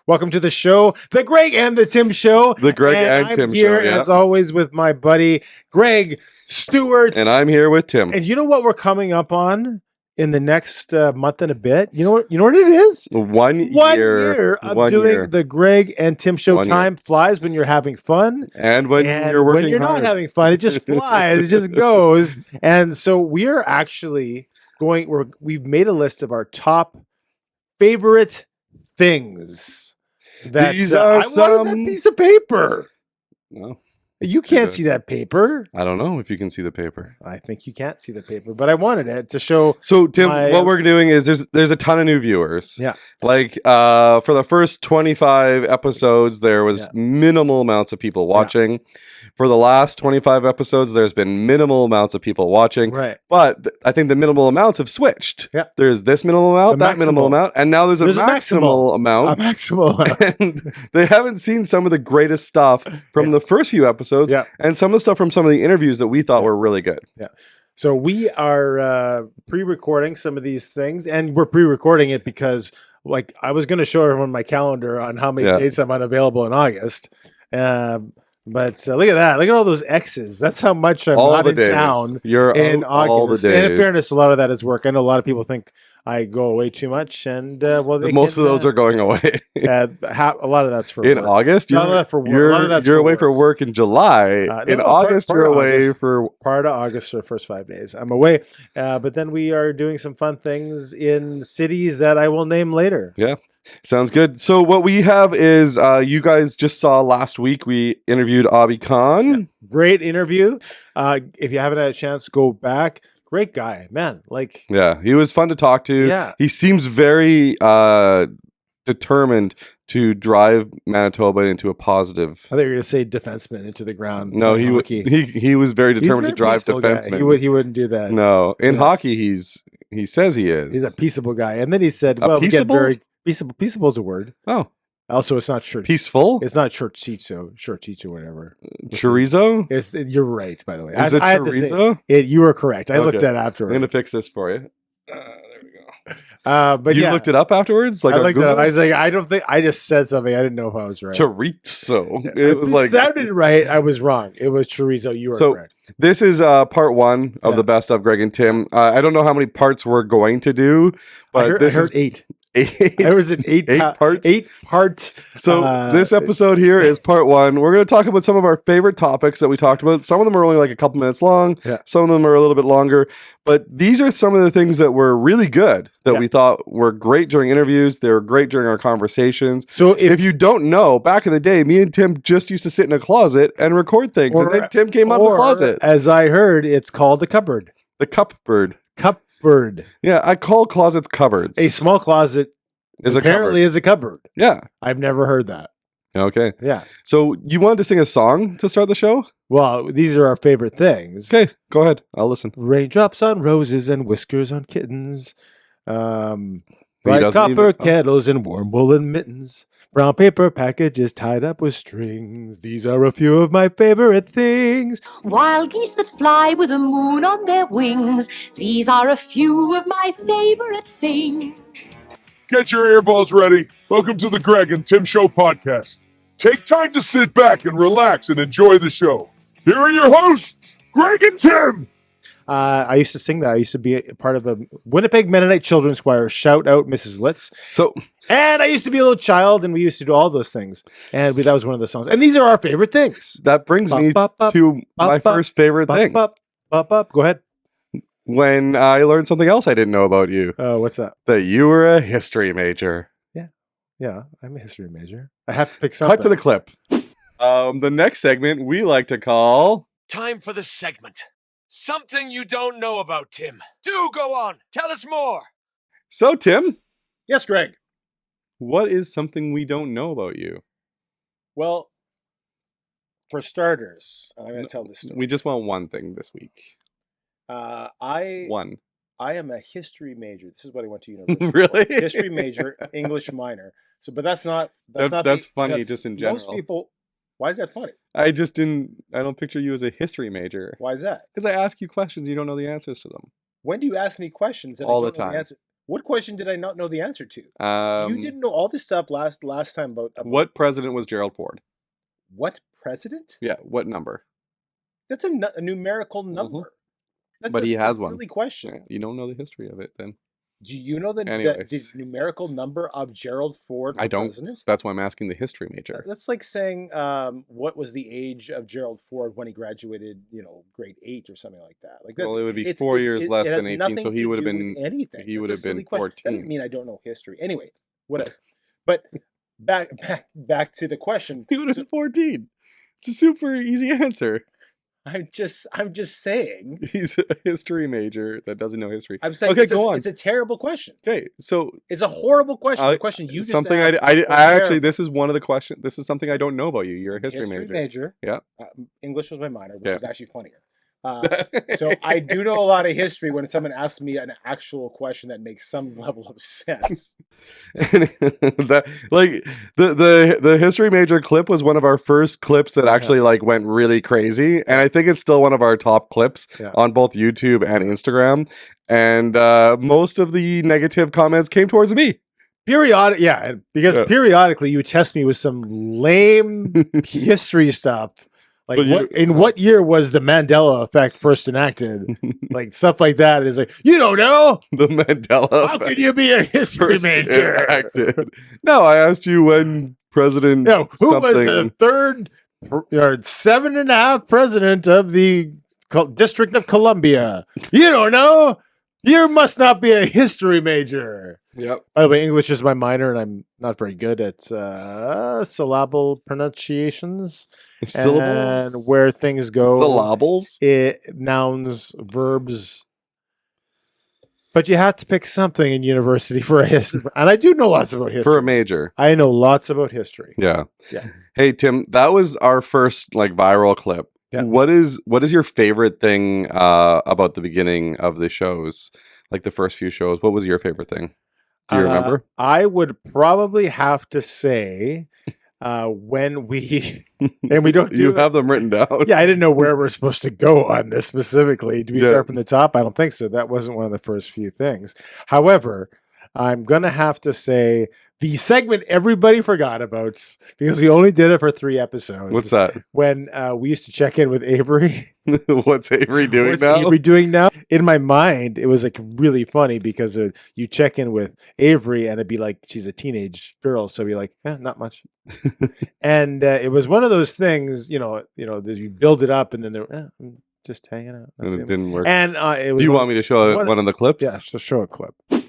Welcome to the show, the Greg and the Tim Show. The Greg and I'm Tim here, Show, yeah. as always, with my buddy, Greg Stewart. And I'm here with Tim. And you know what we're coming up on in the next month and a bit? You know what it is? 1 year of doing the Greg and Tim Show. Time flies when you're having fun. And when you're working when you're hard. not having fun, it just flies. It just goes. And so we're actually we've made a list of our top favorite things. These I are wanted that piece of paper. No. You can't see that paper. I don't know if you can see the paper. I think you can't see the paper, but I wanted it to show. So, Tim, what we're doing is there's a ton of new viewers. Yeah. Like for the first 25 episodes, there was minimal amounts of people watching. Yeah. For the last 25 episodes, there's been minimal amounts of people watching. Right. But I think the minimal amounts have switched. Yeah. There's this minimal amount, that minimal amount, and now there's a maximal amount. A maximal amount. And they haven't seen some of the greatest stuff from the first few episodes and some of the stuff from some of the interviews that we thought were really good. Yeah. So we are pre-recording some of these things, and we're pre-recording it because like I was going to show everyone my calendar on how many dates I'm unavailable in August. But look at that. Look at all those X's. That's how much I'm not in town in August. And in fairness, a lot of that is work. I know a lot of people think I go away too much. And most of those are going away. A lot of that's for in work. August? You're away for work in July. In August, you're away for part of August for the first 5 days. I'm away. But then we are doing some fun things in cities that I will name later. Yeah. Sounds good. So what we have is you guys just saw last week we interviewed Abi Khan. Yeah. Great interview. If you haven't had a chance, go back. Great guy, man. He was fun to talk to. Yeah. He seems very determined to drive Manitoba into a positive. I thought you were going to say defenseman into the ground. No, he was very determined to drive defenseman. He wouldn't do that. No, in hockey he says he is. He's a peaceable guy, and then he said, "Well, we get very peaceable. Peaceable is a word. Oh." Also, it's not church. Peaceful? It's not chorizo, whatever. Chorizo? You're right, by the way. Is it chorizo? You were correct. I looked at it afterwards. I'm going to fix this for you. There we go. But you looked it up afterwards? I looked it up. I was like, I just said something. I didn't know if I was right. Chorizo. It sounded right. I was wrong. It was chorizo. You were correct. This is part one of the best of Greg and Tim. I don't know how many parts we're going to do, but I heard 8. There was an 8 parts. 8 part. So this episode here is part one. We're going to talk about some of our favorite topics that we talked about. Some of them are only like a couple minutes long. Yeah. Some of them are a little bit longer. But these are some of the things that were really good that we thought were great during interviews. They were great during our conversations. So if you don't know, back in the day, me and Tim just used to sit in a closet and record things. And then Tim came out of the closet. As I heard, it's called the cupboard. The cupboard. Cupboard. Yeah, I call closets cupboards. A small closet is a cupboard. Yeah. I've never heard that. Okay. Yeah. So you wanted to sing a song to start the show? Well, these are our favorite things. Okay, go ahead. I'll listen. Raindrops on roses and whiskers on kittens. Bright copper kettles and warm woolen mittens. Brown paper packages tied up with strings. These are a few of my favorite things. Wild geese that fly with the moon on their wings. These are a few of my favorite things. Get your earballs ready. Welcome to the Greg and Tim Show podcast. Take time to sit back and relax and enjoy the show. Here are your hosts, Greg and Tim. I used to sing that. I used to be a part of a Winnipeg Mennonite Children's Choir. Shout out Mrs. Litz. And I used to be a little child, and we used to do all those things. And that was one of the songs. And these are our favorite things. That brings me to my first favorite thing. Go ahead. When I learned something else I didn't know about you. Oh, what's that? That you were a history major. Yeah, I'm a history major. I have to pick something. Cut to the clip. The next segment we like to call... Time for the segment. Something you don't know about Tim. Do go on. Tell us more. So, Tim. Yes, Greg. What is something we don't know about you? Well, for starters, I'm going to tell this story. We just want one thing this week. I am a history major. This is what I went to university. Really? For. History major, English minor. So, but that's not. That's funny. Just in general. Most people. Why is that funny? I don't picture you as a history major. Why is that? Because I ask you questions, you don't know the answers to them. When do you ask me questions? All the time. What question did I not know the answer to? You didn't know all this stuff last time about what president was Gerald Ford? What president? Yeah, what number? That's a numerical number. But he has one. Silly question. Yeah, you don't know the history of it, then. Do you know the numerical number of Gerald Ford? I don't. President? That's why I'm asking the history major. That's like saying, what was the age of Gerald Ford when he graduated? Grade 8 or something like that. Like, well, it would be 4 years less than 18, so he would have been anything. He would have been 14. That doesn't mean I don't know history. Anyway, whatever. But back to the question. He would have been 14. It's a super easy answer. I'm just saying. He's a history major that doesn't know history. I'm saying, okay, go on. It's a terrible question. Okay, so it's a horrible question. The question you just something asked I actually, this is one of the questions. This is something I don't know about you. You're a history major. Yeah. English was my minor, which is actually funnier. So I do know a lot of history when someone asks me an actual question that makes some level of sense. The history major clip was one of our first clips that actually went really crazy, and I think it's still one of our top clips on both YouTube and Instagram. And most of the negative comments came towards me. Periodically you test me with some lame history stuff. Like, what year was the Mandela effect first enacted? Like, stuff like that is like, you don't know the Mandela effect. How can you be a history major? No, I asked you when President. No, who was the third or 7.5 president of the District of Columbia? You don't know. You must not be a history major. Yep. By the way, English is my minor, and I'm not very good at syllable pronunciations. Syllables? And where things go. Syllables? Nouns, verbs. But you have to pick something in university for a history. And I do know lots about history. For a major. I know lots about history. Yeah. Hey, Tim, that was our first viral clip. Yeah. What is your favorite thing about the beginning of the shows? Like the first few shows, what was your favorite thing? Do you remember? I would probably have to say when we and we don't. You have them written down. Yeah, I didn't know where we're supposed to go on this specifically. Do we start from the top? I don't think so. That wasn't one of the first few things. However, I'm gonna have to say the segment everybody forgot about because we only did it for 3 episodes. What's that? When we used to check in with Avery. What's Avery doing now? What's Avery doing now? In my mind, it was like really funny because you check in with Avery and it'd be like she's a teenage girl, so be like, not much. And it was one of those things, that you build it up and then they're just hanging out. And it didn't work. And it was. Do you want me to show one of the clips? Yeah, so show a clip. Do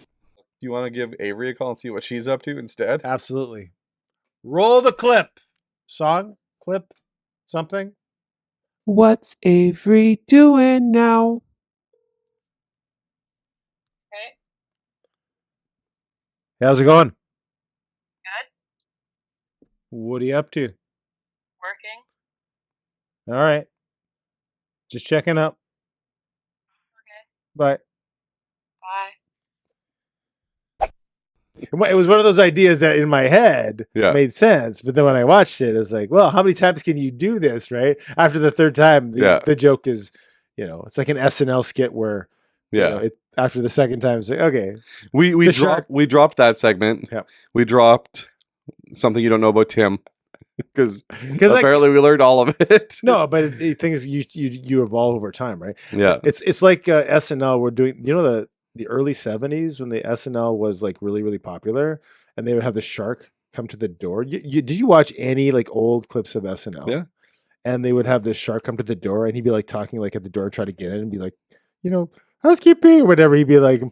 you want to give Avery a call and see what she's up to instead? Absolutely. Roll the clip. Song, clip, something. What's Avery doing now? Okay. How's it going? Good. What are you up to? Working. All right. Just checking up. Okay. Bye. Bye. It was one of those ideas that in my head made sense, but then when I watched it, it's like, well, how many times can you do this, right? After the third time, the joke is, it's like an SNL skit where, after the second time, it's like, okay. We dropped that segment. Yeah. We dropped something you don't know about Tim. Because apparently we learned all of it. No, but the thing is, you evolve over time, right? Yeah. It's like SNL. We're doing, the early 70s when the SNL was like really, really popular and they would have the shark come to the door. Did you watch any like old clips of SNL? Yeah. And they would have the shark come to the door and he'd be like talking like at the door, try to get in and be like, housekeeping or whatever. He'd be like,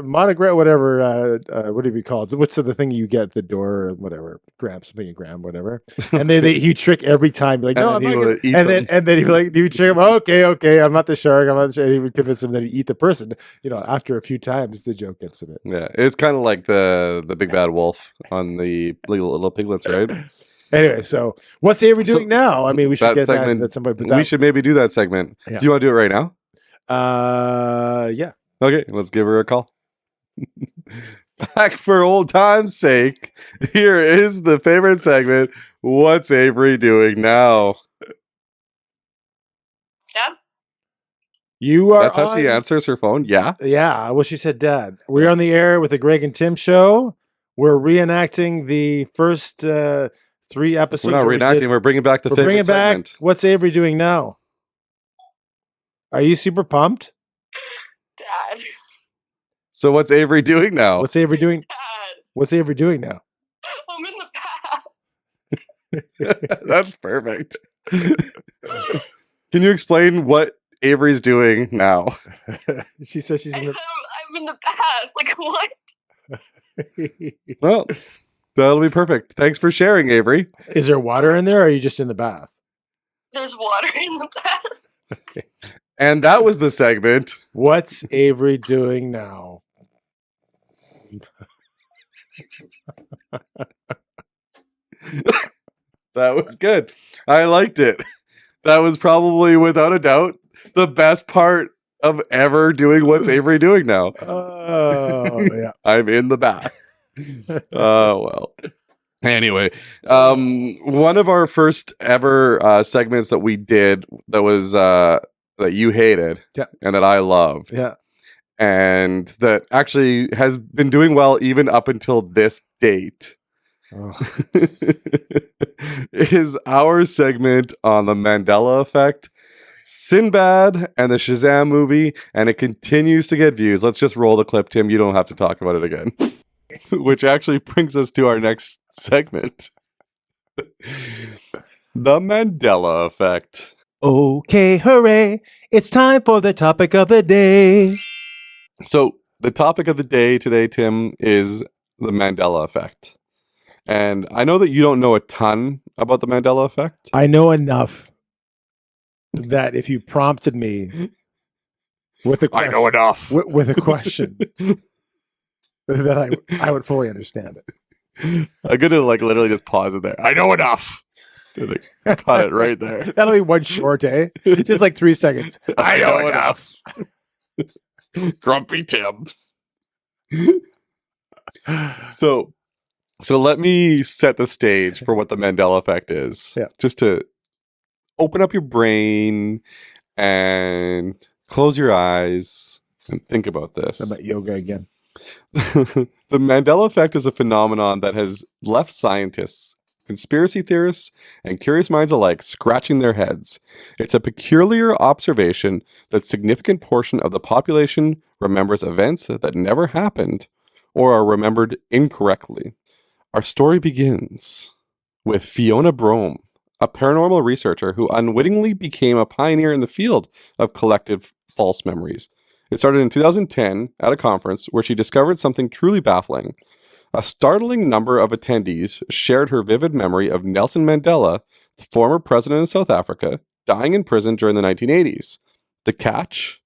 monogram, whatever, what do you call it? What's the thing you get at the door or whatever? Gram, whatever. And he'd trick every time, like, no, I'm not gonna, and then he'd be like, he'd trick him, okay, I'm not the shark, And he would convince him that he'd eat the person. After a few times, the joke gets a bit. Yeah, it's kind of like the big bad wolf on the little piglets, right? Anyway, so what's Avery doing now? I mean, we should get that at some point. But we should maybe do that segment. Yeah. Do you want to do it right now? Yeah. Okay, let's give her a call. Back for old time's sake, here is the favorite segment. What's Avery doing now? Deb? You are That's how she answers her phone? Yeah? Yeah, well, she said dad. We're on the air with the Greg and Tim show. We're reenacting the first 3 episodes. We're not reenacting. We're bringing back the favorite segment. What's Avery doing now? Are you super pumped? Dad. So what's Avery doing now? What's Avery doing? Dad. What's Avery doing now? I'm in the bath. That's perfect. Can you explain what Avery's doing now? She says she's in the... I'm in the bath. Like, what? Well, that'll be perfect. Thanks for sharing, Avery. Is there water in there, or are you just in the bath? There's water in the bath. Okay. And that was the segment. What's Avery doing now? That was good. I liked it. That was probably, without a doubt, the best part of ever doing What's Avery Doing Now. Oh, yeah. I'm in the bath. Oh, well. Anyway, one of our first ever segments that we did that was that you hated and that I loved. Yeah. And that actually has been doing well even up until this date. Oh. Is our segment on the Mandela Effect, SINBAD, and the Shazam movie, and it continues to get views. Let's just roll the clip, Tim. You don't have to talk about it again. Which actually brings us to our next segment. The Mandela Effect. Okay, hooray. It's time for the topic of the day. So, the topic of the day today, Tim, is the Mandela Effect. And I know that you don't know a ton about the Mandela Effect. I know enough that if you prompted me with a question, I know enough. With a question, that I would fully understand it. I'm going to literally just pause it there. I know enough. Caught it right there. That'll be one short day. Just 3 seconds. I know enough. Grumpy Tim. So let me set the stage for what the Mandela Effect is. Yeah. Just to open up your brain and close your eyes and think about this. How about yoga again? The Mandela Effect is a phenomenon that has left scientists, conspiracy theorists, and curious minds alike scratching their heads. It's a peculiar observation that a significant portion of the population remembers events that never happened or are remembered incorrectly. Our story begins with Fiona Brome, a paranormal researcher who unwittingly became a pioneer in the field of collective false memories. It started in 2010 at a conference where she discovered something truly baffling. A startling number of attendees shared her vivid memory of Nelson Mandela, the former president of South Africa, dying in prison during the 1980s. The catch?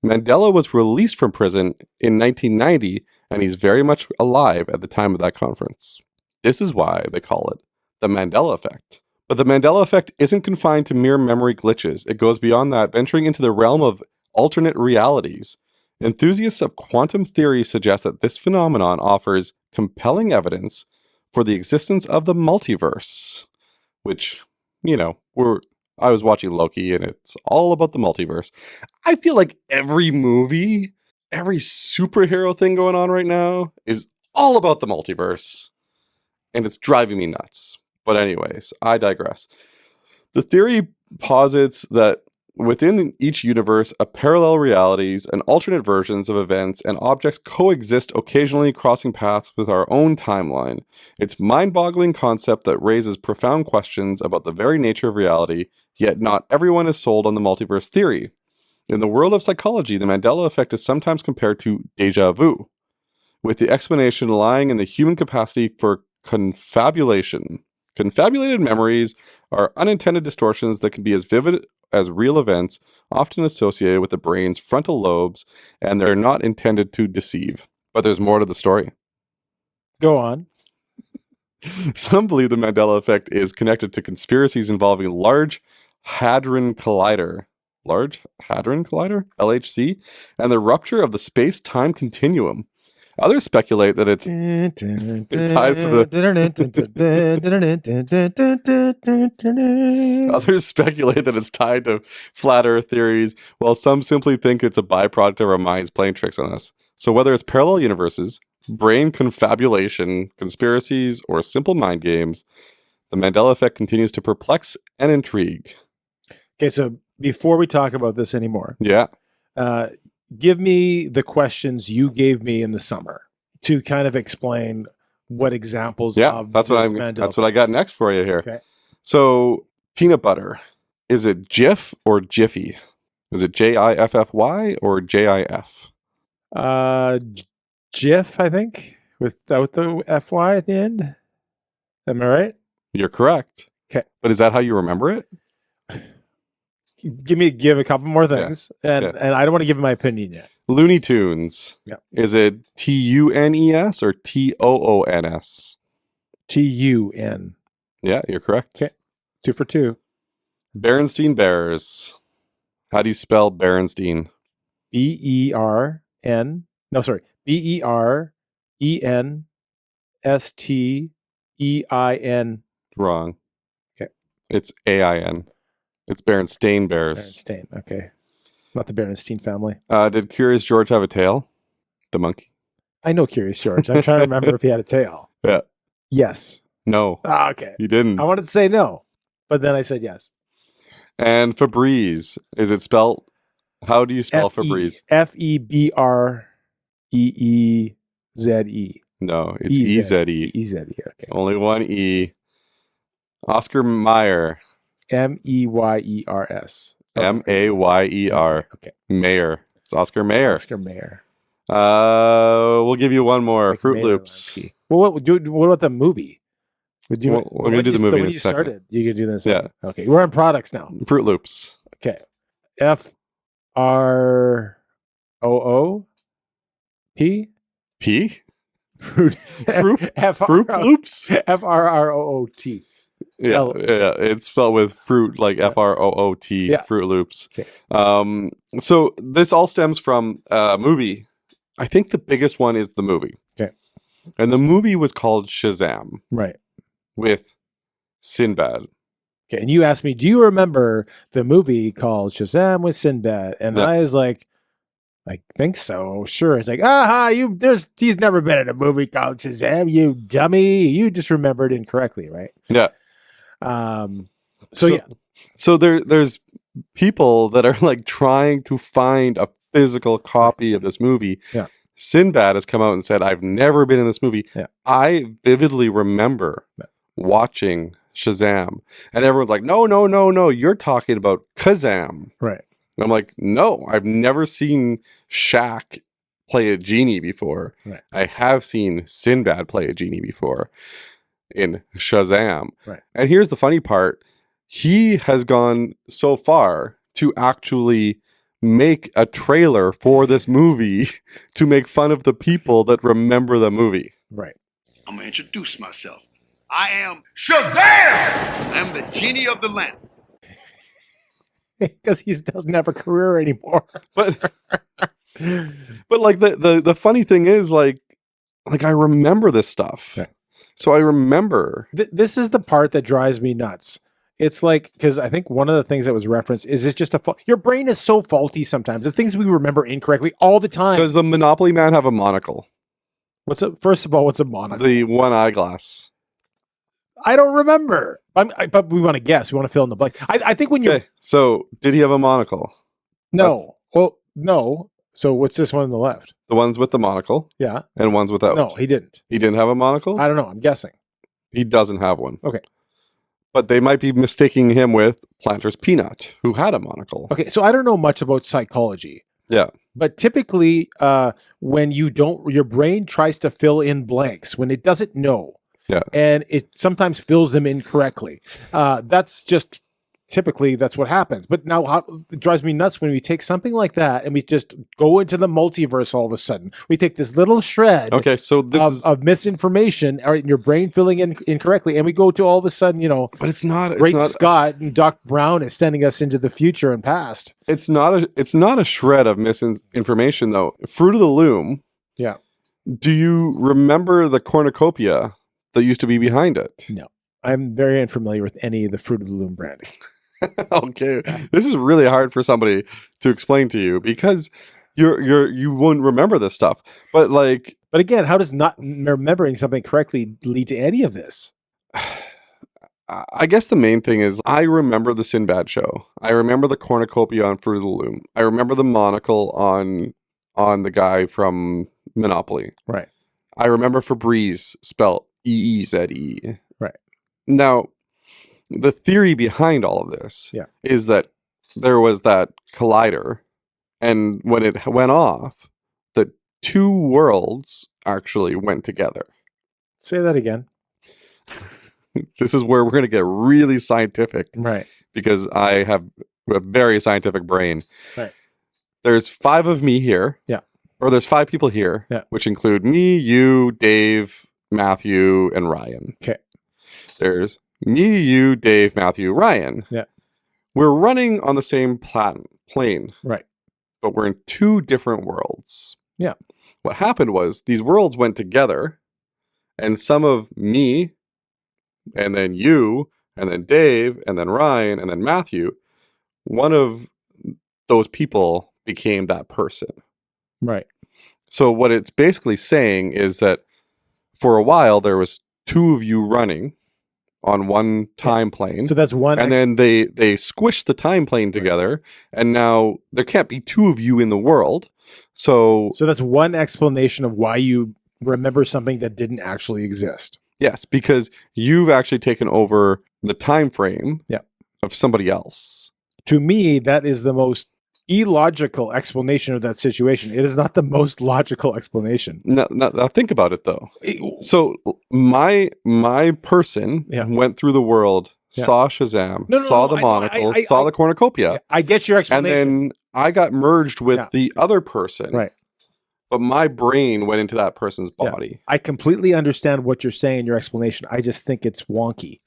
Mandela was released from prison in 1990, and he's very much alive at the time of that conference. This is why they call it the Mandela Effect. But the Mandela Effect isn't confined to mere memory glitches. It goes beyond that, venturing into the realm of alternate realities. Enthusiasts of quantum theory suggest that this phenomenon offers compelling evidence for the existence of the multiverse, which, I was watching Loki and it's all about the multiverse. I feel like every movie, every superhero thing going on right now is all about the multiverse, and it's driving me nuts. But anyways, I digress. The theory posits that within each universe, a parallel realities and alternate versions of events and objects coexist, occasionally crossing paths with our own timeline. It's a mind-boggling concept that raises profound questions about the very nature of reality, yet not everyone is sold on the multiverse theory. In the world of psychology, the Mandela Effect is sometimes compared to déjà vu, with the explanation lying in the human capacity for confabulation. Confabulated memories are unintended distortions that can be as vivid as real events, often associated with the brain's frontal lobes, and they're not intended to deceive. But there's more to the story. Go on. Some believe the Mandela Effect is connected to conspiracies involving Large Hadron Collider, LHC, and the rupture of the space-time continuum. Others speculate that it ties to the. Others speculate that it's tied to flat Earth theories, while some simply think it's a byproduct of our minds playing tricks on us. So whether it's parallel universes, brain confabulation, conspiracies, or simple mind games, the Mandela effect continues to perplex and intrigue. Okay, so before we talk about this anymore, give me the questions you gave me in the summer to kind of explain what examples of that's what I got next for you here. Okay. So peanut butter, is it Jif or Jiffy? Is it Jiffy or JIF? Jif, I think, without the FY at the end. Am I right? You're correct. Okay. But is that how you remember it? Give a couple more things, and I don't want to give my opinion yet. Looney Tunes. Yeah. Is it TUNES or TOONS? TUN. Yeah, you're correct. Okay. 2 for 2. Berenstein Bears. How do you spell Berenstein? BERN. No, sorry. BERENSTEIN. Wrong. Okay. It's AIN. It's Berenstain Bears. Berenstain. Okay. Not the Berenstein family. Did Curious George have a tail? The monkey? I know Curious George. I'm trying to remember if he had a tail. Yeah. Yes. No. Okay. He didn't. I wanted to say no, but then I said yes. And Febreze. Is it spelled? How do you spell Febreze? FEBREEZE. No, it's EZE. EZE. Okay. Only one E. Oscar Mayer. MEYERS. MAYER. Okay. Mayer. It's Oscar Mayer. Oscar Mayer. We'll give you one more. Like Fruit Mayer Loops. Well, what about the movie? We're going to do the movie in a second. Started, you can do this. Yeah. Okay. We're on products now. Fruit Loops. Okay. FROOP. Fruit. Fruit Loops. FRROOT. Yeah, it's spelled with fruit, like FROOT. Yeah. Fruit Loops. Okay. So this all stems from a movie. I think the biggest one is the movie. Okay. And the movie was called Shazam. Right. With SINBAD. Okay, and you asked me, do you remember the movie called Shazam with SINBAD? And I was like, I think so. Sure. It's like, he's never been in a movie called Shazam, you dummy. You just remembered incorrectly, right? Yeah. So there's people that are like trying to find a physical copy of this movie. Yeah. SINBAD has come out and said, I've never been in this movie. Yeah. I vividly remember watching Shazam. And everyone's like, no, you're talking about Kazam. Right. And I'm like, no, I've never seen Shaq play a genie before. Right. I have seen SINBAD play a genie before in Shazam. Right. And here's the funny part. He has gone so far to actually make a trailer for this movie to make fun of the people that remember the movie. Right. I'm going to introduce myself. I am Shazam! I'm the genie of the lamp. Because he doesn't have a career anymore. But like the funny thing is like I remember this stuff. Okay. So I remember. This is the part that drives me nuts. It's like, because I think one of the things that was referenced is it's just your brain is so faulty sometimes. The things we remember incorrectly all the time. Does the Monopoly man have a monocle? First of all, what's a monocle? The one eyeglass. I don't remember. But we want to guess. We want to fill in the blank. I think when you're... Okay, so did he have a monocle? No. Well, no. So what's this one on the left? The ones with the monocle. Yeah. And ones without. No, he didn't. He didn't have a monocle? I don't know. I'm guessing. He doesn't have one. Okay. But they might be mistaking him with Planter's Peanut, who had a monocle. Okay, so I don't know much about psychology. Yeah. But typically, when your brain tries to fill in blanks when it doesn't know. Yeah. And it sometimes fills them incorrectly. That's just typically that's what happens. But now it drives me nuts when we take something like that and we just go into the multiverse all of a sudden. We take this little shred of misinformation or your brain filling in incorrectly, and we go to all of a sudden, but it's not Scott and Doc Brown is sending us into the future and past. It's not a shred of misinformation though. Fruit of the Loom. Yeah. Do you remember the cornucopia that used to be behind it? No. I'm very unfamiliar with any of the Fruit of the Loom branding. Okay. This is really hard for somebody to explain to you because you wouldn't remember this stuff. But again, how does not remembering something correctly lead to any of this? I guess the main thing is I remember the SINBAD show. I remember the cornucopia on Fruit of the Loom. I remember the monocle on the guy from Monopoly. Right. I remember Febreze spelt EEZE. Right. Now, the theory behind all of this is that there was that collider, and when it went off, the two worlds actually went together. Say that again. This is where we're going to get really scientific. Right. Because I have a very scientific brain. Right. There's 5 of me here. Yeah. Or there's 5 people here. Yeah. Which include me, you, Dave, Matthew, and Ryan. Okay. There's me, you, Dave, Matthew, Ryan. Yeah. We're running on the same plane. Right. But we're in 2 different worlds. Yeah. What happened was these worlds went together, and some of me, and then you, and then Dave, and then Ryan, and then Matthew, one of those people became that person. Right. So what it's basically saying is that for a while there was 2 of you running on one time plane. So that's one. And then they squished the time plane together, and now there can't be 2 of you in the world. So that's one explanation of why you remember something that didn't actually exist. Yes, because you've actually taken over the time frame of somebody else. To me, that is the most illogical explanation of that situation. It is not the most logical explanation. Now think about it, though. So my person went through the world, saw Shazam, saw the monocle, saw the cornucopia. I get your explanation. And then I got merged with the other person. Right. But my brain went into that person's body. I completely understand what you're saying in your explanation. I just think it's wonky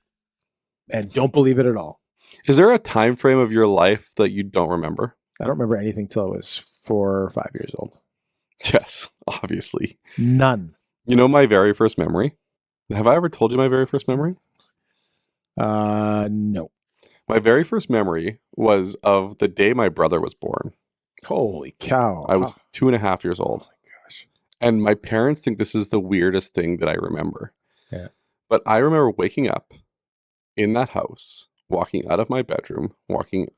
and don't believe it at all. Is there a time frame of your life that you don't remember? I don't remember anything till I was 4 or 5 years old. Yes, obviously. None. You know my very first memory? Have I ever told you my very first memory? No. My very first memory was of the day my brother was born. Holy cow. I was 2.5 years old. Oh my gosh. And my parents think this is the weirdest thing that I remember. Yeah. But I remember waking up in that house, walking out of my bedroom, walking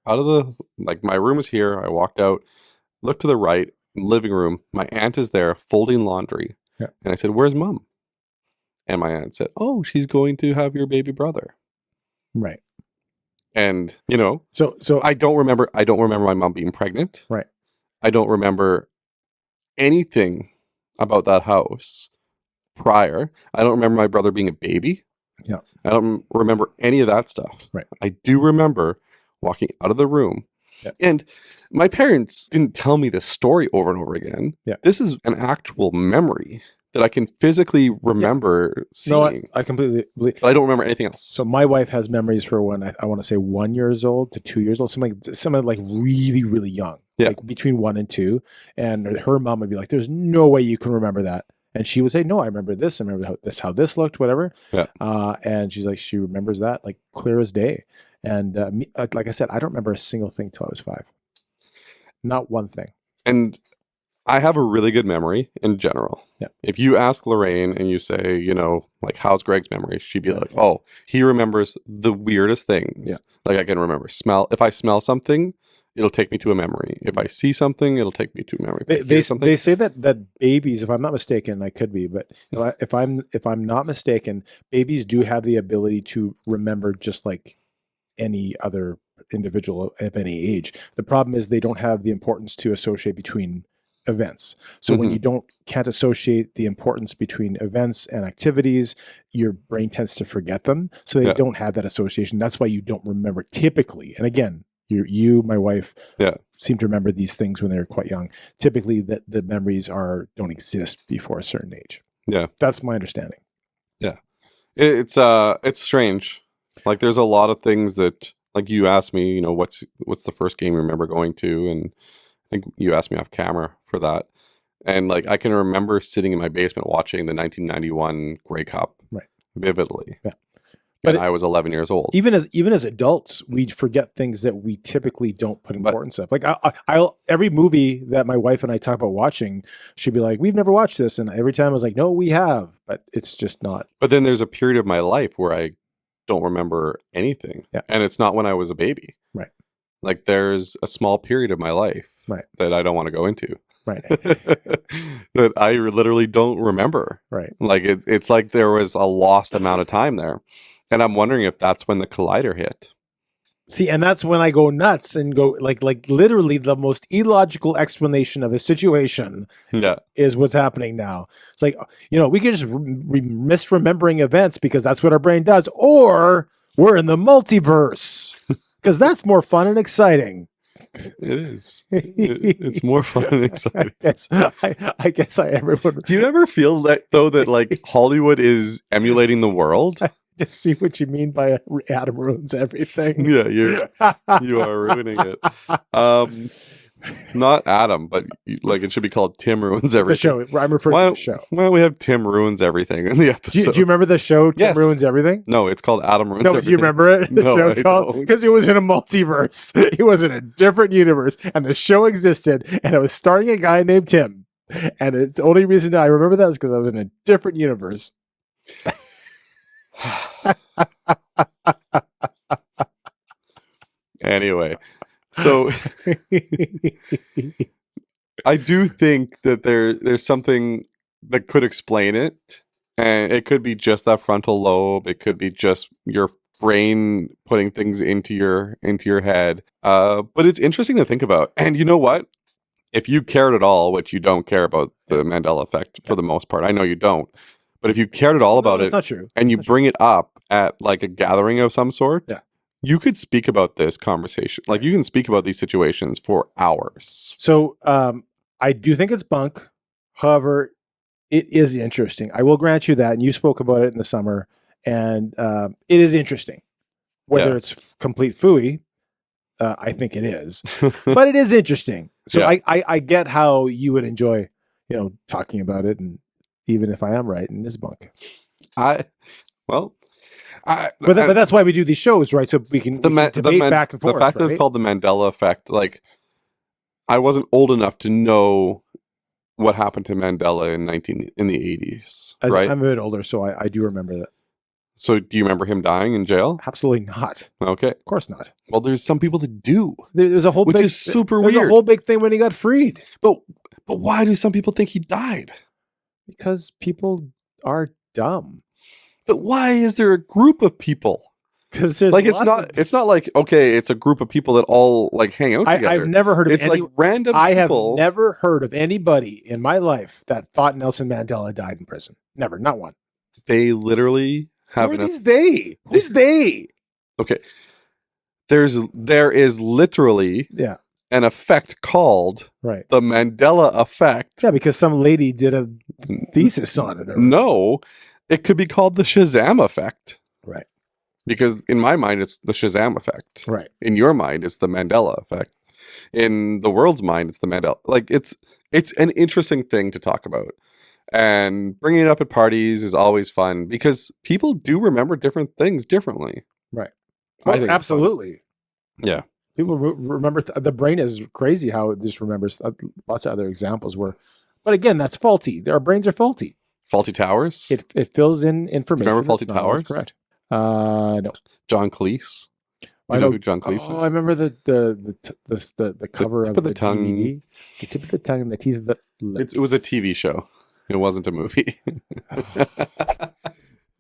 out of my room was here. I walked out, looked to the right, living room. My aunt is there folding laundry. Yeah. And I said, "Where's mom?" And my aunt said, "Oh, she's going to have your baby brother." Right. And, so I don't remember my mom being pregnant. Right. I don't remember anything about that house prior. I don't remember my brother being a baby. Yeah. I don't remember any of that stuff. Right. I do remember walking out of the room. Yeah. And my parents didn't tell me this story over and over again. Yeah. This is an actual memory that I can physically remember seeing. No, I completely believe. But I don't remember anything else. So my wife has memories for when I want to say 1 year old to 2 years old, something like really, really young. Yeah. Like between 1 and 2. And her mom would be like, "There's no way you can remember that." And she would say, "No, I remember this. I remember how this looked, whatever." Yeah. And she's like, she remembers that like clear as day. And like I said, I don't remember a single thing till I was 5. Not one thing. And I have a really good memory in general. Yeah. If you ask Lorraine and you say, how's Greg's memory? She'd be like, "Oh, he remembers the weirdest things." Yeah. Like I can remember smell. If I smell something, it'll take me to a memory. If I see something, it'll take me to a memory. They say that babies, if I'm not mistaken, I could be, but if I'm not mistaken, babies do have the ability to remember just like any other individual of any age. The problem is they don't have the importance to associate between events. So when you can't associate the importance between events and activities, your brain tends to forget them. So they don't have that association. That's why you don't remember typically. And again, my wife seem to remember these things when they were quite young. Typically the memories don't exist before a certain age. Yeah. That's my understanding. Yeah. It's strange. Like there's a lot of things that, like you asked me, what's the first game you remember going to? And I think you asked me off camera for that. And like I can remember sitting in my basement watching the 1991 Grey Cup vividly. Yeah. But I was 11 years old. Even as adults, we forget things that we typically don't put importance of. Like I'll every movie that my wife and I talk about watching, she'd be like, "We've never watched this," and every time I was like, "No, we have," but it's just not. But then there's a period of my life where I don't remember anything, and it's not when I was a baby. Right. Like there's a small period of my life that I don't want to go into. Right. That I literally don't remember. Right. Like it's like there was a lost amount of time there. And I'm wondering if that's when the collider hit. See, and that's when I go nuts and go like literally the most illogical explanation of a situation is what's happening now. It's like, we could just misremembering events because that's what our brain does, or we're in the multiverse because that's more fun and exciting. It is. It's more fun and exciting. I guess everyone. Do you ever feel that though that like Hollywood is emulating the world? Just see what you mean by Adam ruins everything. Yeah, you are ruining it. Not Adam, but like it should be called Tim Ruins Everything. The show. I'm referring to the show. Well, we have Tim Ruins Everything in the episode. Do you remember the show Tim Ruins Everything? No, it's called Adam Ruins Everything. Do you remember it? The show called because it was in a multiverse. It was in a different universe, and the show existed, and it was starring a guy named Tim. And it's the only reason I remember that is because I was in a different universe. Anyway, so I do think that there's something that could explain it, and it could be just that frontal lobe. It could be just your brain putting things into your head. But it's interesting to think about. And you know what? If you cared at all, which you don't care about the Mandela effect for the most part, I know you don't. But if you cared at all about it, not true. And you bring it up at like a gathering of some sort, you could speak about this conversation. Like you can speak about these situations for hours. So I do think it's bunk. However, it is interesting. I will grant you that. And you spoke about it in the summer. And it is interesting. Whether it's complete phooey, I think it is. But it is interesting. So I get how you would enjoy, talking about it, and even if I am right in this bunk. But that's why we do these shows, right? So we can debate back and forth. The fact that it's called the Mandela effect, like I wasn't old enough to know what happened to Mandela in the 80s, right? I'm a bit older, so I do remember that. So do you remember him dying in jail? Absolutely not. Okay. Of course not. Well, there's some people that do. There's a whole which big, is super there's weird. a whole big thing when he got freed. But why do some people think he died? Because people are dumb. But why is there a group of people? Because there's like it's not like it's a group of people that all like hang out together. I've never heard of it's like random I people. have never heard of anybody in my life that thought Nelson Mandela died in prison. Never, not one. They literally have. Who are these they? Who's they? Okay, there is literally an effect called the Mandela effect. Yeah, because some lady did a thesis on it. No, it could be called the Shazam effect. Right. Because in my mind, it's the Shazam effect. Right. In your mind, it's the Mandela effect. In the world's mind, it's the Mandela. Like it's an interesting thing to talk about. And bringing it up at parties is always fun because people do remember different things differently. Right. Well, absolutely. Yeah. People remember the brain is crazy how it just remembers. Lots of other examples but again, that's faulty. Our brains are faulty. Faulty Towers. It fills in information. Remember Faulty Towers? Correct. No. John Cleese. I know who John Cleese is. I remember the cover of the tongue. DVD. The tip of the tongue and the teeth of the lips. It was a TV show. It wasn't a movie.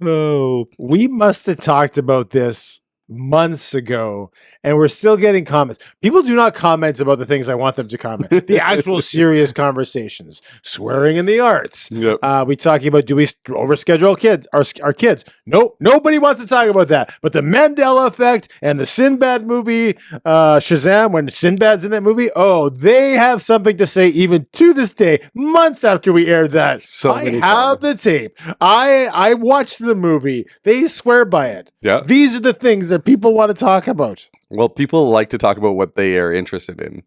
Oh, we must have talked about this months ago, and we're still getting comments. People do not comment about the things I want them to comment. The actual serious conversations, swearing in the arts. Yep. We talking about, do we overschedule our kids? Nope, nobody wants to talk about that. But the Mandela effect and the SINBAD movie, Shazam, when SINBAD's in that movie, they have something to say even to this day, months after we aired that. I have the tape. I watched the movie. They swear by it. Yeah. These are the things that people want to talk about. Well, people like to talk about what they are interested in.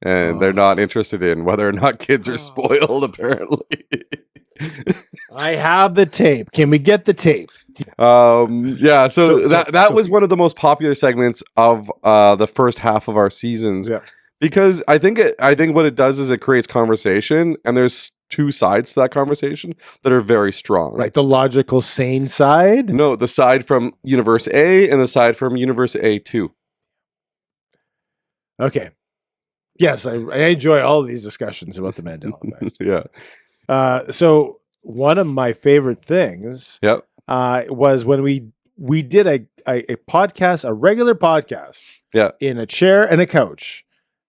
And they're not interested in whether or not kids are spoiled, apparently. I have the tape. Can we get the tape? Yeah, so that was one of the most popular segments of the first half of our seasons. Yeah. Because I think what it does is it creates conversation, and there's two sides to that conversation that are very strong. Right, the logical, sane side? No, the side from Universe A and the side from Universe A2. Okay. Yes, I enjoy all of these discussions about the Mandela Effect. Yeah. So one of my favorite things was when we did a podcast, a regular podcast, in a chair and a couch.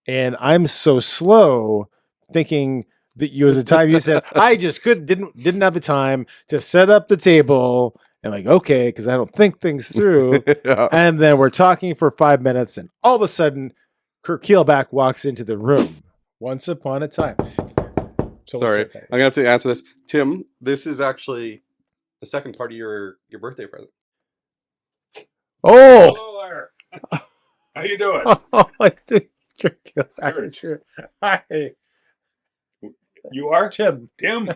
And I'm so slow thinking that you, as a time you said, I just didn't have the time to set up the table. And like, okay, because I don't think things through. And then we're talking for 5 minutes, and all of a sudden, Kirk Keilback walks into the room. Once upon a time. So sorry, I'm gonna have to answer this. Tim, this is actually the second part of your birthday present. Oh, hello there. How you doing? I think Kirk Keilback is here. Hi. You are Tim. Tim.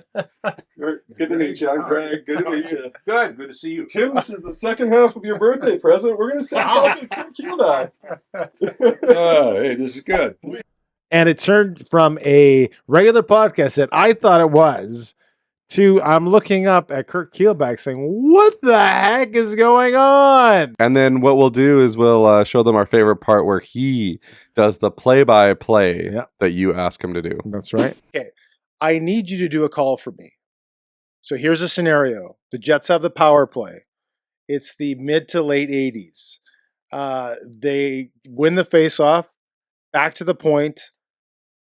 Good to meet you. I'm Craig. Good to meet you. Good to see you. Tim, this is the second half of your birthday present. We're gonna send Kirk Keilback. Hey, this is good. And it turned from a regular podcast that I thought it was to I'm looking up at Kirk Keilback saying, what the heck is going on? And then what we'll do is we'll show them our favorite part where he does the play-by-play that you ask him to do. That's right. Okay. I need you to do a call for me. So here's a scenario. The Jets have the power play. It's the mid to late 80s. They win the face-off, back to the point.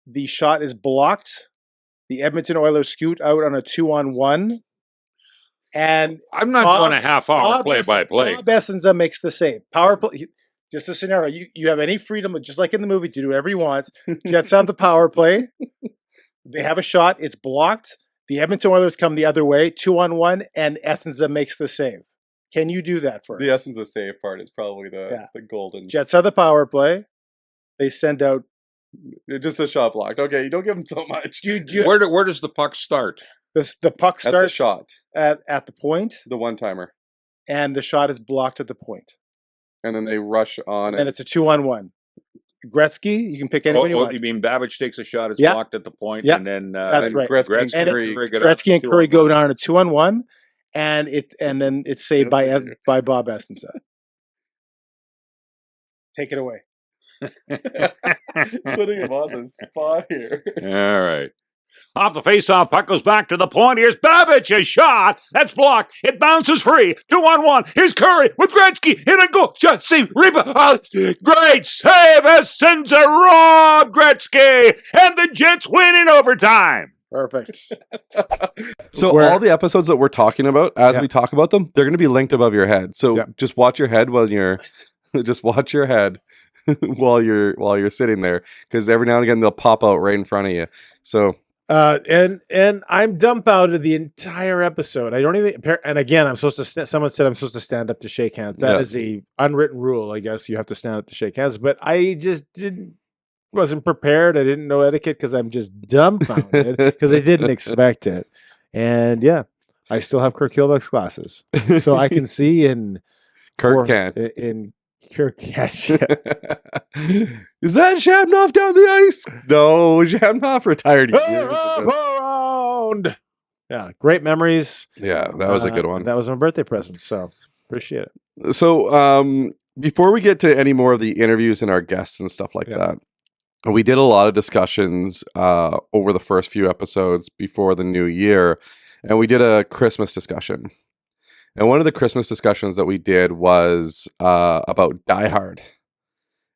The shot is blocked. The Edmonton Oilers scoot out on a 2-on-1. And I'm not going a half-hour play-by-play. Bob Essenza makes the save. Power play. Just a scenario. You have any freedom, just like in the movie, to do whatever you want. Jets have the power play. They have a shot. It's blocked. The Edmonton Oilers come the other way, 2-on-1, and Essenza makes the save. Can you do that for us? The Essenza save part is probably the golden. Jets have the power play. They send out. Just a shot blocked. Okay, you don't give them so much. Where does the puck start? The puck starts at the shot. At the point. The one-timer. And the shot is blocked at the point. And then they rush on. And it's a 2-on-1. Gretzky, you can pick anyone you want. You mean Babbage takes a shot, it's blocked at the point, and then that's right. Gretzky and Curry go down on a 2-on-1, and then it's saved by Bob Essenza. Take it away. Putting him on the spot here. All right. Off the face-off, puck goes back to the point. Here's Babbage, a shot. That's blocked. It bounces free. 2-on-1. Here's Curry with Gretzky. In a goal. Shot, see, Reba. Great save. Essenza, Rob Gretzky. And the Jets win in overtime. Perfect. So all the episodes that we're talking about, as we talk about them, they're going to be linked above your head. So just watch your head while you're... Just watch your head while you're sitting there, because every now and again they'll pop out right in front of you. So... and I'm dumbfounded the entire episode. I don't even. And again, I'm supposed to. Someone said I'm supposed to stand up to shake hands. That is a unwritten rule. I guess you have to stand up to shake hands. But I just wasn't prepared. I didn't know etiquette because I'm just dumbfounded because I didn't expect it. And I still have Kirk Keilback's glasses, so I can see in Kirk can't. In Kirk can't. Is that Shabnoff down the ice? No, Shabnoff retired years ago. Yeah, great memories. Yeah, that was a good one. That was my birthday present, so appreciate it. So before we get to any more of the interviews and our guests and stuff like that, we did a lot of discussions over the first few episodes before the new year, and we did a Christmas discussion. And one of the Christmas discussions that we did was about Die Hard.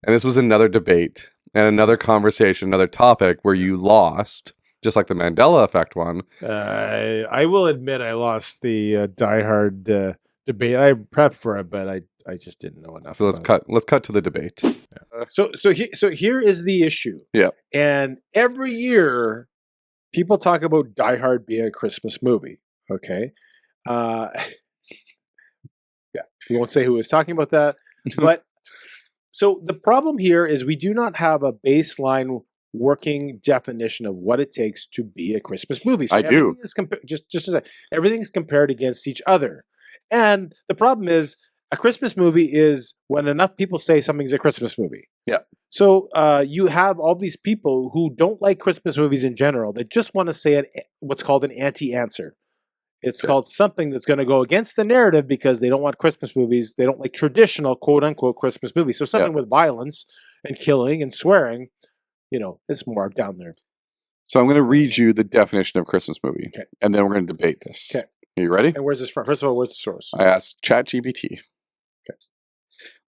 And this was another debate and another conversation, another topic where you lost, just like the Mandela Effect one. I will admit I lost the Die Hard debate. I prepped for it, but I just didn't know enough. So let's cut to the debate. Yeah. So here is the issue. Yeah. And every year people talk about Die Hard being a Christmas movie. Okay. We won't say who was talking about that, but so the problem here is we do not have a baseline working definition of what it takes to be a Christmas movie. So I do. Is just as I, everything is compared against each other. And the problem is, a Christmas movie is when enough people say something's a Christmas movie. Yeah. So you have all these people who don't like Christmas movies in general that just want to say what's called an anti-answer. It's called something that's going to go against the narrative because they don't want Christmas movies. They don't like traditional quote-unquote Christmas movies. So something with violence and killing and swearing, it's more down there. So I'm going to read you the definition of Christmas movie, and then we're going to debate this. Okay. Are you ready? And where's this from? First of all, where's the source? I asked ChatGPT. Okay.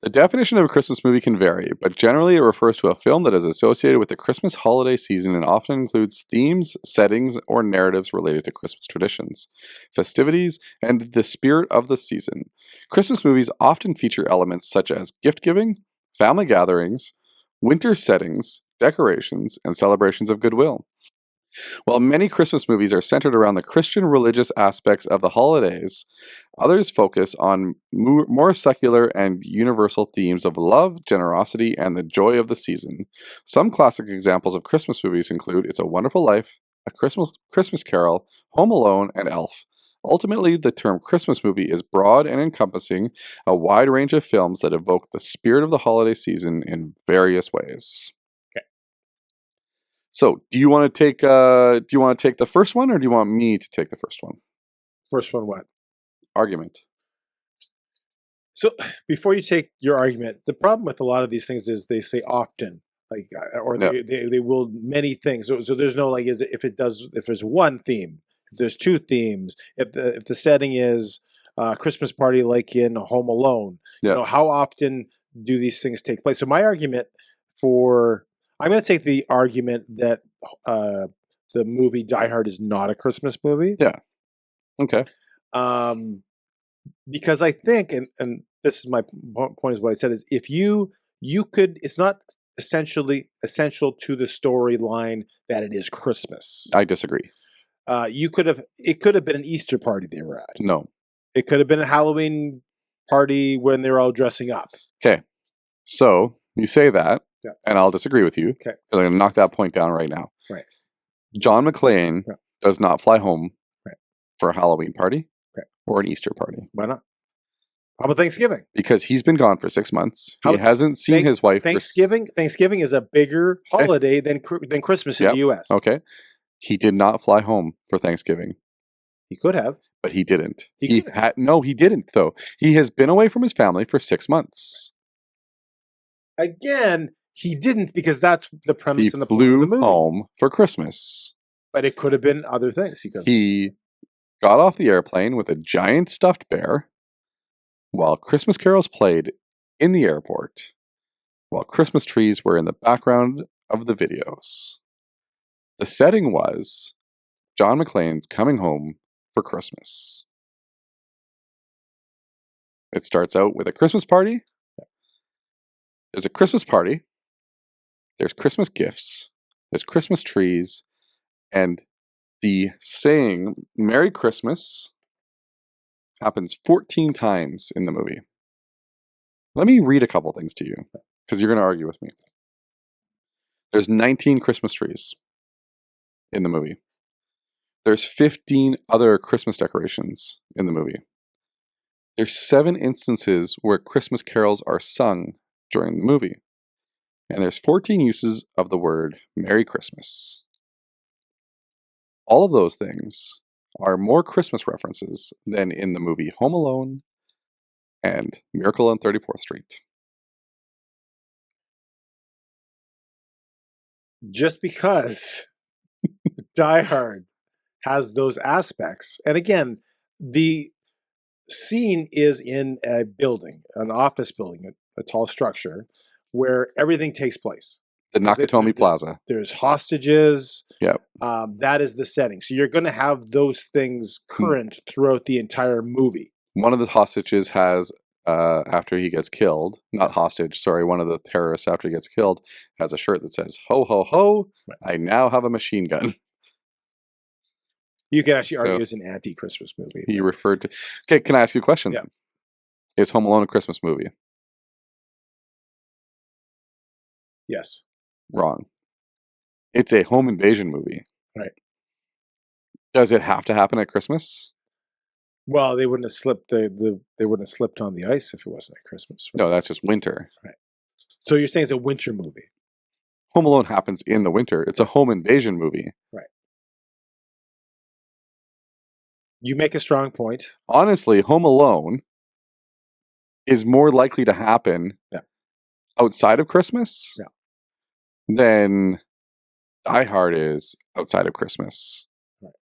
The definition of a Christmas movie can vary, but generally it refers to a film that is associated with the Christmas holiday season and often includes themes, settings, or narratives related to Christmas traditions, festivities, and the spirit of the season. Christmas movies often feature elements such as gift-giving, family gatherings, winter settings, decorations, and celebrations of goodwill. While many Christmas movies are centered around the Christian religious aspects of the holidays, others focus on more secular and universal themes of love, generosity, and the joy of the season. Some classic examples of Christmas movies include It's a Wonderful Life, A Christmas Carol, Home Alone, and Elf. Ultimately, the term Christmas movie is broad and encompassing a wide range of films that evoke the spirit of the holiday season in various ways. So, do you want to take the first one, or do you want me to take the first one? First one, what? Argument. So, before you take your argument, the problem with a lot of these things is they say often, like, or they will many things. So there's no like, if there's one theme, if there's two themes, if the setting is Christmas party like in Home Alone, how often do these things take place? So my argument I'm going to take the argument that the movie Die Hard is not a Christmas movie. Yeah. Okay. Because I think, and this is my point, is what I said, is if you could, it's not essential to the storyline that it is Christmas. I disagree. It could have been an Easter party they were at. No. It could have been a Halloween party when they were all dressing up. Okay. So you say that. Yeah. And I'll disagree with you. Okay. I'm going to knock that point down right now. Right. John McClane does not fly home for a Halloween party or an Easter party. Why not? How about Thanksgiving? Because he's been gone for 6 months. He hasn't seen his wife. Thanksgiving is a bigger holiday than Christmas in the U.S. Okay. He did not fly home for Thanksgiving. He could have. But he didn't. He didn't, though. He has been away from his family for 6 months. Again, he didn't, because that's the premise and the point of the movie. He flew home for Christmas. But it could have been other things. He got off the airplane with a giant stuffed bear while Christmas carols played in the airport, while Christmas trees were in the background of the videos. The setting was John McClane's coming home for Christmas. It starts out with a Christmas party. There's a Christmas party. There's Christmas gifts. There's Christmas trees. And the saying Merry Christmas happens 14 times in the movie. Let me read a couple things to you, because you're going to argue with me. There's 19 Christmas trees in the movie. There's 15 other Christmas decorations in the movie. There's 7 instances where Christmas carols are sung during the movie. And there's 14 uses of the word Merry Christmas. All of those things are more Christmas references than in the movie Home Alone and Miracle on 34th Street. Just because Die Hard has those aspects, and again, the scene is in a building, an office building, a tall structure, where everything takes place. The Nakatomi Plaza. There's hostages. Yeah. That is the setting. So you're going to have those things current throughout the entire movie. One of the hostages has, after he gets killed, not hostage, sorry, one of the terrorists after he gets killed has a shirt that says, "Ho, ho, ho, I now have a machine gun." You can actually argue it's an anti-Christmas movie. He referred to... Okay, can I ask you a question? Yeah. Is Home Alone a Christmas movie? Yes. Wrong. It's a home invasion movie. Right. Does it have to happen at Christmas? Well, they wouldn't have slipped they wouldn't have slipped on the ice if it wasn't at Christmas. Right? No, that's just winter. Right. So you're saying it's a winter movie? Home Alone happens in the winter. It's a home invasion movie. Right. You make a strong point. Honestly, Home Alone is more likely to happen outside of Christmas than Die Hard is outside of Christmas. Right.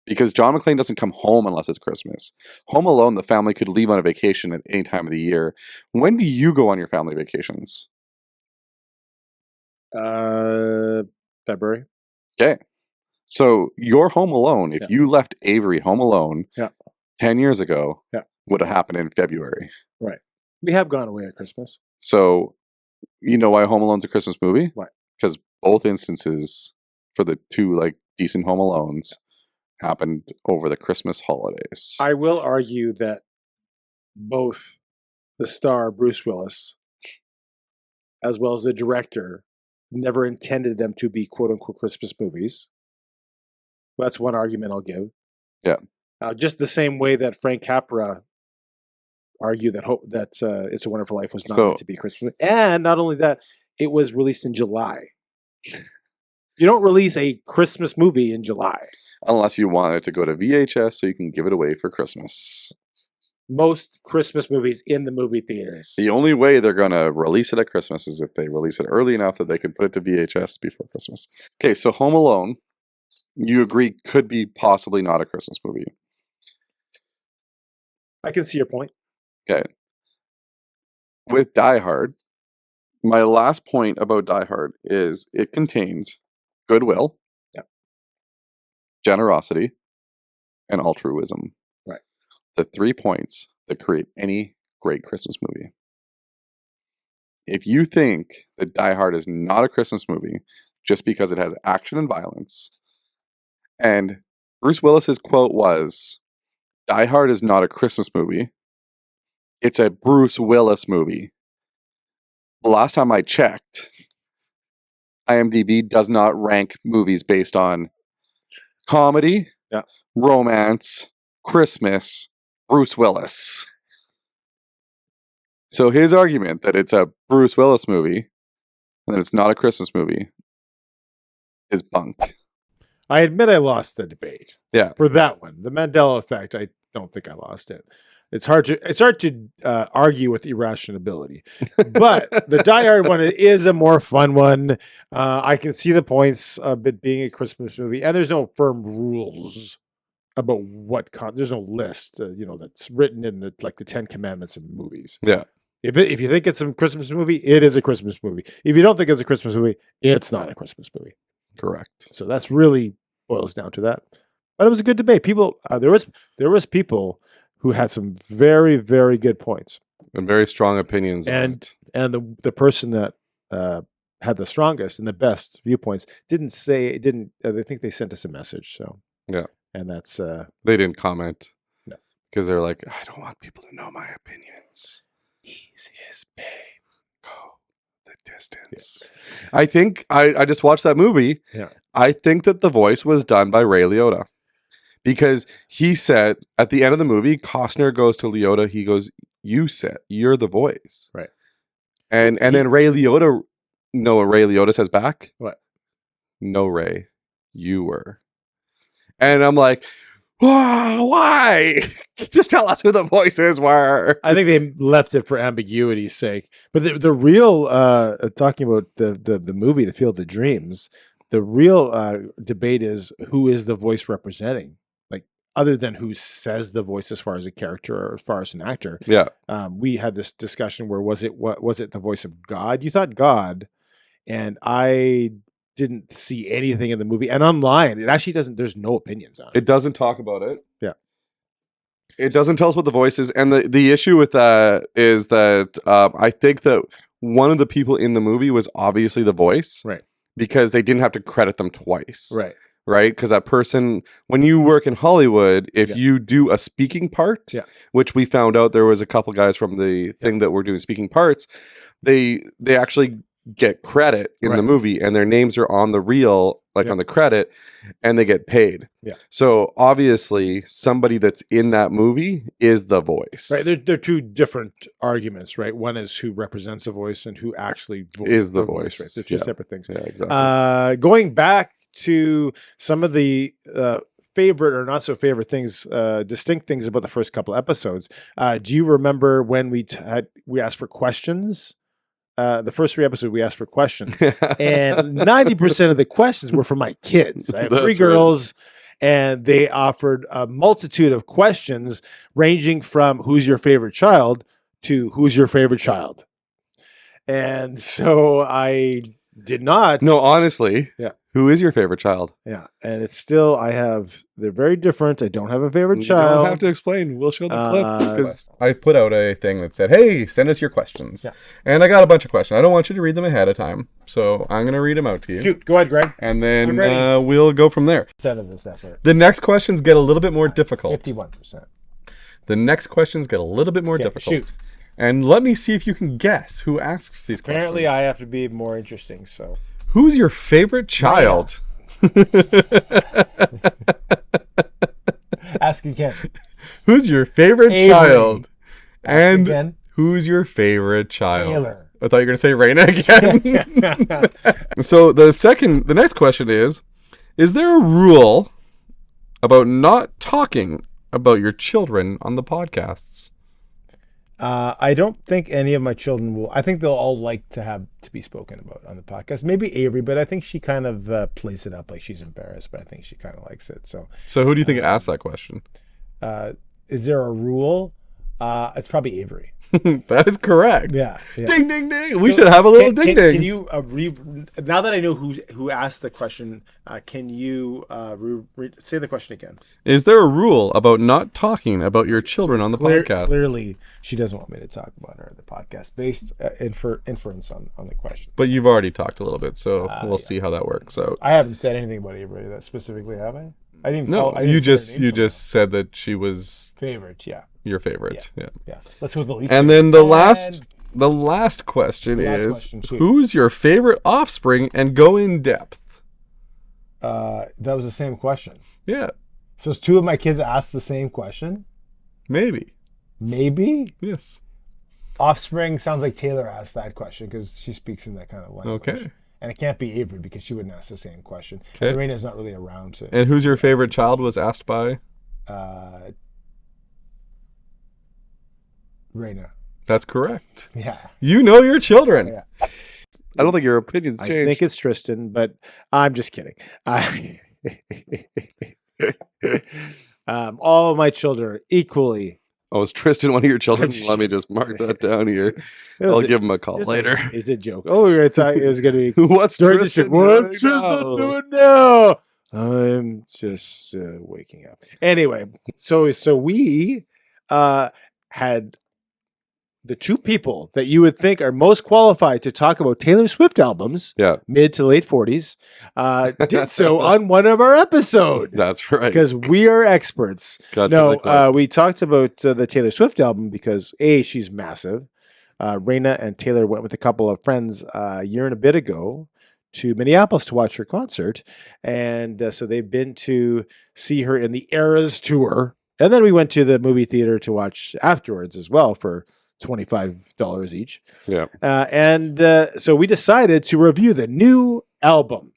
Because John McClane doesn't come home unless it's Christmas. Home Alone, the family could leave on a vacation at any time of the year. When do you go on your family vacations? February. Okay. So your Home Alone, if you left Avery home alone 10 years ago, would have happened in February. Right. We have gone away at Christmas. So you know why Home Alone's a Christmas movie? Why? Because both instances for the two like decent Home Alones happened over the Christmas holidays. I will argue that both the star, Bruce Willis, as well as the director, never intended them to be quote-unquote Christmas movies. That's one argument I'll give. Yeah. Just the same way that Frank Capra argued that It's a Wonderful Life was not meant to be a Christmas movie. And not only that, it was released in July. You don't release a Christmas movie in July. Unless you want it to go to VHS so you can give it away for Christmas. Most Christmas movies in the movie theaters. The only way they're going to release it at Christmas is if they release it early enough that they can put it to VHS before Christmas. Okay, so Home Alone, you agree, could be possibly not a Christmas movie. I can see your point. Okay. With Die Hard, my last point about Die Hard is it contains goodwill, generosity, and altruism. Right. The 3 points that create any great Christmas movie. If you think that Die Hard is not a Christmas movie just because it has action and violence, and Bruce Willis's quote was, Die Hard is not a Christmas movie, it's a Bruce Willis movie. The last time I checked, IMDb does not rank movies based on comedy, romance, Christmas, Bruce Willis. So his argument that it's a Bruce Willis movie and that it's not a Christmas movie is bunk. I admit I lost the debate. Yeah. For that one. The Mandela Effect, I don't think I lost it. It's hard to argue with irrationality. But the Die Hard one is a more fun one. I can see the points of it being a Christmas movie, and there's no firm rules about there's no list, that's written in the 10 Commandments of movies. Yeah. If you think it's a Christmas movie, it is a Christmas movie. If you don't think it's a Christmas movie, it's not a Christmas movie. Correct. So that's really boils down to that. But it was a good debate. People, there was people who had some very, very good points and very strong opinions. And the person that had the strongest and the best viewpoints I think they sent us a message. So yeah, and that's they didn't comment. No, because they're like, I don't want people to know my opinions. Easiest babe. Go the distance. Yeah. I think I just watched that movie. Yeah, I think that the voice was done by Ray Liotta. Because he said at the end of the movie, Costner goes to Liotta. He goes, you're the voice. Right. And then Ray Liotta, Ray Liotta says back. What? No, Ray, you were. And I'm like, why? Just tell us who the voices were. I think they left it for ambiguity's sake. But the real, talking about the movie, The Field of Dreams, the real debate is who is the voice representing? Other than who says the voice as far as a character or as far as an actor. Yeah. We had this discussion where was it the voice of God? You thought God, and I didn't see anything in the movie. And online, it actually doesn't, there's no opinions on it. It doesn't talk about it. Yeah. It doesn't tell us what the voice is. And the issue with that is that I think that one of the people in the movie was obviously the voice. Right. Because they didn't have to credit them twice. Right. Right? Because that person, when you work in Hollywood, if you do a speaking part, which we found out there was a couple guys from the thing that were doing speaking parts, they actually get credit in the movie, and their names are on the reel, like on the credit, and they get paid. Yeah. So obviously, somebody that's in that movie is the voice. Right. They're two different arguments, right? One is who represents the voice, and who actually is the voice. Right. They're two separate things. Yeah, exactly. Going back to some of the favorite or not so favorite things, distinct things about the first couple episodes. Do you remember when we asked for questions? The first 3 episodes we asked for questions, and 90% of the questions were from my kids. I have 3 girls, and they offered a multitude of questions ranging from who's your favorite child to who's your favorite child. And so I did not. No, honestly. Yeah. Who is your favorite child? Yeah. And it's still, they're very different. I don't have a favorite child. You don't have to explain. We'll show the clip. Because I put out a thing that said, hey, send us your questions. Yeah. And I got a bunch of questions. I don't want you to read them ahead of time. So I'm going to read them out to you. Shoot. Go ahead, Greg. And then we'll go from there. Of this effort. The next questions get a little bit more difficult. 51%. The next questions get a little bit more difficult. Shoot. And let me see if you can guess who asks these questions. Apparently, I have to be more interesting, so... Who's your favorite child? Ask again. Who's your favorite Avery. Child? Ask and again. Who's your favorite child? Taylor. I thought you were going to say Raina again. So the next question is there a rule about not talking about your children on the podcasts? I don't think any of my children will. I think they'll all like to be spoken about on the podcast. Maybe Avery, but I think she kind of plays it up like she's embarrassed, but I think she kind of likes it. So who do you think asked that question? Is there a rule? It's probably Avery. That is correct. Yeah. Ding, ding, ding. We should have a little ding, ding. Can you now that I know who asked the question, can you say the question again? Is there a rule about not talking about your children on the podcast? Clearly, she doesn't want me to talk about her on the podcast based inference on the question. But you've already talked a little bit, so we'll see how that works out. I haven't said anything about Avery that specifically, have I? I didn't. You just said that she was favorite. Yeah. Your favorite. Yeah. Let's go with the least. And then the last question is who's your favorite offspring, and go in depth. That was the same question. Yeah. So 2 of my kids asked the same question? Maybe. Yes. Offspring sounds like Taylor asked that question because she speaks in that kind of language. Okay. And it can't be Avery because she wouldn't ask the same question. Okay. Raina's not really around to. And who's your favorite child was asked by? Raina. That's correct. Yeah. You know your children. Yeah. I don't think your opinion's changed. I think it's Tristan, but I'm just kidding. All of my children are equally. Oh, is Tristan one of your children? Let me just mark that down here. I'll give him a call later. Is it a joke? Oh, it was going to be. What's Tristan doing now? I'm just waking up. Anyway, so we had the 2 people that you would think are most qualified to talk about Taylor Swift albums, mid to late 40s, did so on one of our episodes. That's right. Because we are experts. We talked about the Taylor Swift album because, A, she's massive. Raina and Taylor went with a couple of friends a year and a bit ago to Minneapolis to watch her concert. And so they've been to see her in the Eras tour. And then we went to the movie theater to watch afterwards as well for $25 each. Yeah. So we decided to review the new album.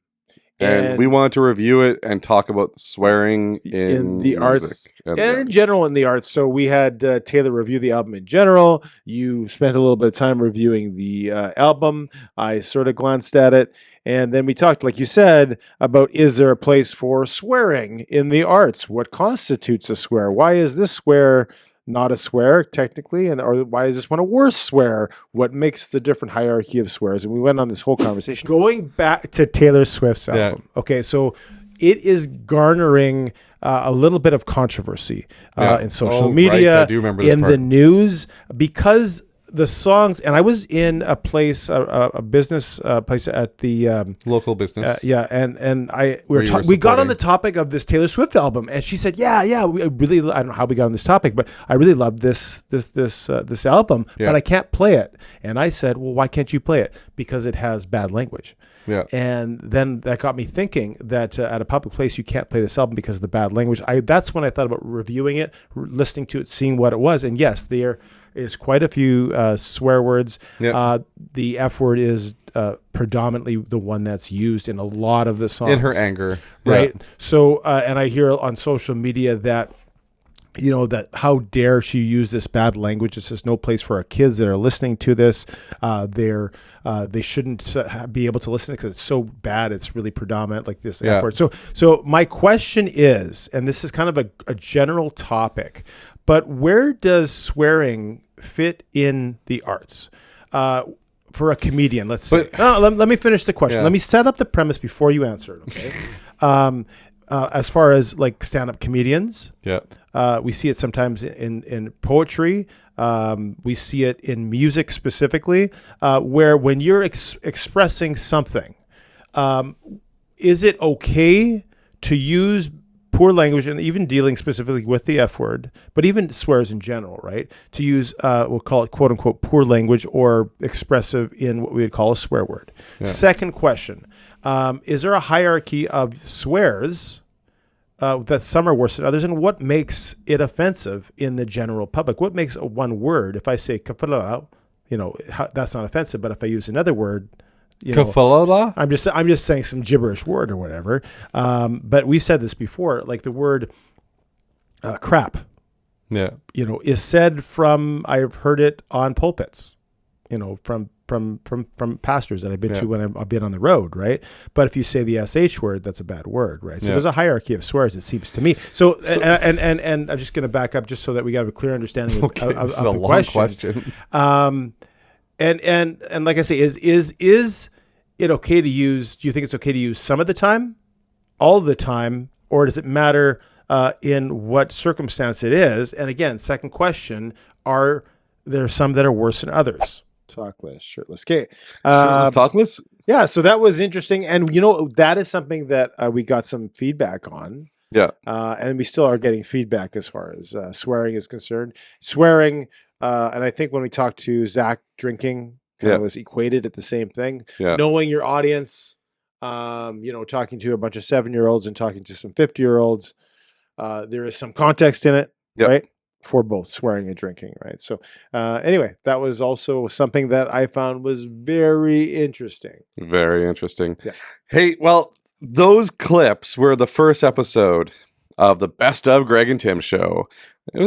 And we wanted to review it and talk about swearing in the arts and in general in the arts. So we had Taylor review the album in general. You spent a little bit of time reviewing the album. I sort of glanced at it. And then we talked, like you said, about is there a place for swearing in the arts? What constitutes a swear? Why is this swear not a swear technically, or why is this one a worse swear? What makes the different hierarchy of swears? And we went on this whole conversation. Going back to Taylor Swift's album. Yeah. Okay, so it is garnering a little bit of controversy in social media, right. I do remember this in the news, because the songs, and I was in a place, a business place at the local business. Yeah, and we got on the topic of this Taylor Swift album, and she said, "Yeah, I don't know how we got on this topic, but I really love this album, but I can't play it." And I said, "Well, why can't you play it? Because it has bad language." Yeah. And then that got me thinking that at a public place you can't play this album because of the bad language. That's when I thought about reviewing it, listening to it, seeing what it was. And yes, there is quite a few swear words. Yep. The F word is predominantly the one that's used in a lot of the songs. In her anger. Right? Yeah. So, and I hear on social media that, that how dare she use this bad language? This is no place for our kids that are listening to this. They shouldn't be able to listen because it's so bad. It's really predominant, like this F word. So my question is, and this is kind of a general topic, but where does swearing fit in the arts? For a comedian, let's say. Let me finish the question. Yeah. Let me set up the premise before you answer it, okay? As far as like stand-up comedians, we see it sometimes in poetry. We see it in music specifically, where when you're expressing something, is it okay to use poor language, and even dealing specifically with the F word, but even swears in general, right? To use, we'll call it quote unquote poor language or expressive in what we would call a swear word. Yeah. Second question, is there a hierarchy of swears that some are worse than others, and what makes it offensive in the general public? What makes one word, if I say kafala, that's not offensive, but if I use another word, kafala? I'm just saying some gibberish word or whatever. But we've said this before, like the word crap, is said from, I've heard it on pulpits, from pastors that I've been to when I've been on the road, right? But if you say the SH word, that's a bad word, right? So there's a hierarchy of swears, it seems to me. So and I'm just going to back up just so that we got a clear understanding of the question. And like I say, is it okay to use? Do you think it's okay to use some of the time, all the time, or does it matter in what circumstance it is? And again, second question: are there some that are worse than others? Talkless, shirtless. Okay. Talkless? Yeah, so that was interesting. And, that is something that we got some feedback on. Yeah. And we still are getting feedback as far as swearing is concerned. Swearing, and I think when we talked to Zach, drinking kind of was equated at the same thing. Yeah. Knowing your audience, talking to a bunch of 7-year-olds and talking to some 50-year-olds, there is some context in it, right? For both swearing and drinking, right? So anyway, that was also something that I found was very interesting. Very interesting. Yeah. Hey, well, those clips were the first episode of the Best of Greg and Tim show.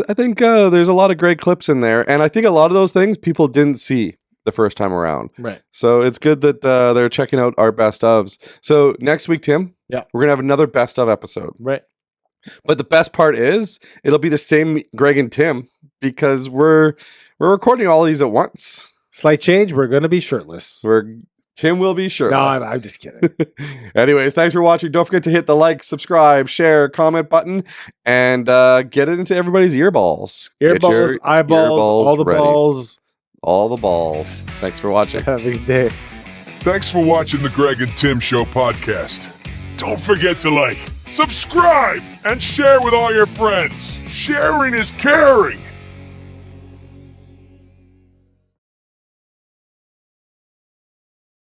I think there's a lot of great clips in there, and I think a lot of those things people didn't see the first time around. Right. So it's good that they're checking out our best ofs. So next week, Tim, we're going to have another best of episode. Right. But the best part is it'll be the same Greg and Tim because we're recording all these at once. Slight change. We're going to be shirtless. Tim will be shirtless. No, I'm just kidding. Anyways, thanks for watching. Don't forget to hit the like, subscribe, share, comment button, and get it into everybody's earballs. Earballs, eyeballs, all the ready. Balls. All the balls. Thanks for watching. Have a good day. Thanks for watching the Greg and Tim Show podcast. Don't forget to like, subscribe, and share with all your friends. Sharing is caring.